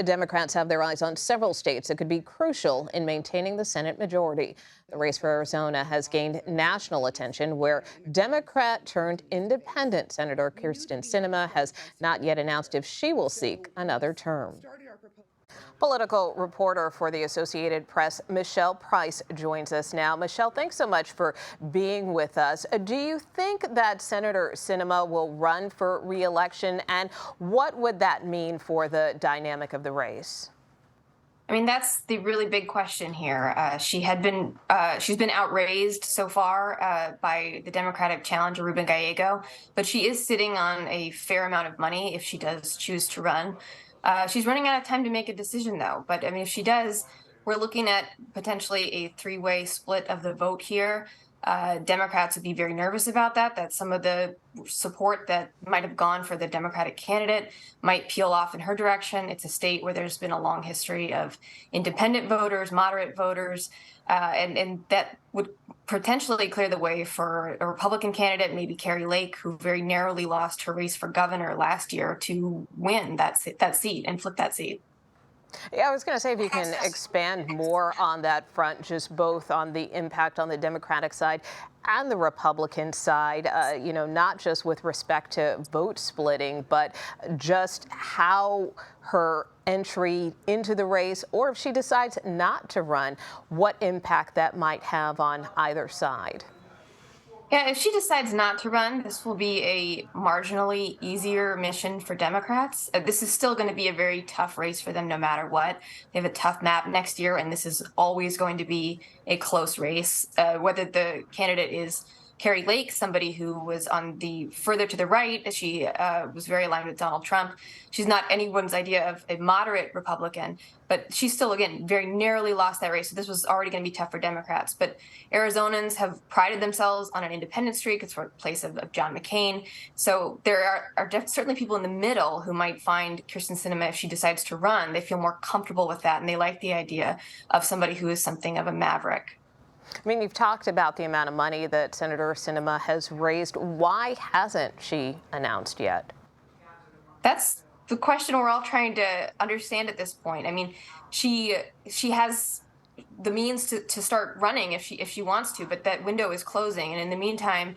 Democrats have their eyes on several states that could be crucial in maintaining the Senate majority. The race for Arizona has gained national attention, where Democrat turned independent Senator Kyrsten Sinema has not yet announced if she will seek another term. Political reporter for the Associated Press, Michelle Price, joins us now. Michelle, thanks so much for being with us. Do you think that Senator Sinema will run for re-election, and what would that mean for the dynamic of the race? I mean, that's the really big question here. She's been outraised so far by the Democratic challenger, Ruben Gallego, but she is sitting on a fair amount of money if she does choose to run. She's running out of time to make a decision, though. But I mean, if she does, we're looking at potentially a three-way split of the vote here. Democrats would be very nervous about that, that some of the support that might have gone for the Democratic candidate might peel off in her direction. It's a state where there's been a long history of independent voters, moderate voters, and that would potentially clear the way for a Republican candidate, maybe Carrie Lake, who very narrowly lost her race for governor last year, to win that seat and flip that seat. Yeah, I was going to say, if you can expand more on that front, just both on the impact on the Democratic side and the Republican side, not just with respect to vote splitting, but just how her entry into the race, or if she decides not to run, what impact that might have on either side. Yeah, if she decides not to run, this will be a marginally easier mission for Democrats. This is still going to be a very tough race for them no matter what. They have a tough map next year, and this is always going to be a close race. Whether the candidate is Carrie Lake, somebody who was on the further to the right, she was very aligned with Donald Trump. She's not anyone's idea of a moderate Republican, but she's still, again, very narrowly lost that race. So this was already going to be tough for Democrats. But Arizonans have prided themselves on an independent streak. It's for place of John McCain. So there are certainly people in the middle who might find Kyrsten Sinema, if she decides to run, they feel more comfortable with that, and they like the idea of somebody who is something of a maverick. I mean, you've talked about the amount of money that Senator Sinema has raised. Why hasn't she announced yet? That's the question we're all trying to understand at this point. I mean, she has the means to start running if she wants to, but that window is closing. And in the meantime,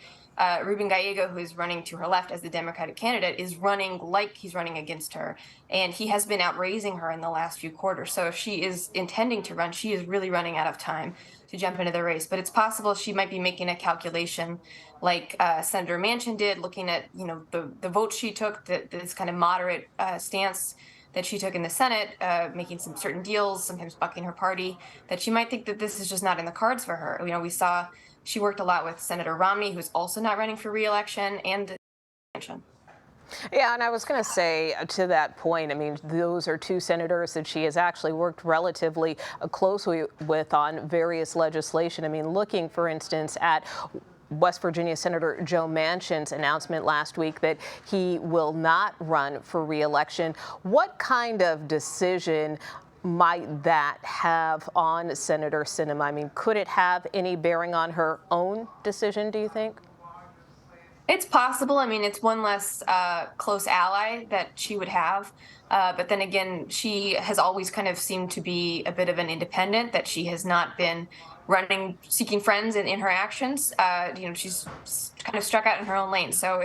Ruben Gallego, who is running to her left as the Democratic candidate, is running like he's running against her. And he has been outraising her in the last few quarters. So if she is intending to run, she is really running out of time to jump into the race. But it's possible she might be making a calculation like Senator Manchin did, looking at the votes she took, this kind of moderate stance that she took in the Senate, making some certain deals, sometimes bucking her party, that she might think that this is just not in the cards for her. We saw she worked a lot with Senator Romney, who's also not running for re-election, and Manchin. Yeah, and I was going to say to that point, I mean, those are two senators that she has actually worked relatively closely with on various legislation. I mean, looking, for instance, at West Virginia Senator Joe Manchin's announcement last week that he will not run for re-election. What kind of decision might that have on Senator Sinema? I mean, could it have any bearing on her own decision, do you think? It's possible. I mean, it's one less close ally that she would have. But then again, she has always kind of seemed to be a bit of an independent, that she has not been running, seeking friends in her actions. She's kind of struck out in her own lane. So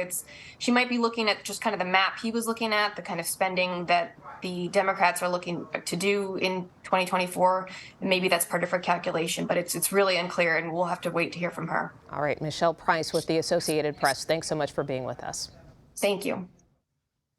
she might be looking at just kind of the map he was looking at, the kind of spending that the Democrats are looking to do in 2024. And maybe that's part of her calculation, but it's really unclear, and we'll have to wait to hear from her. All right, Michelle Price with the Associated Press. Thanks so much for being with us. Thank you.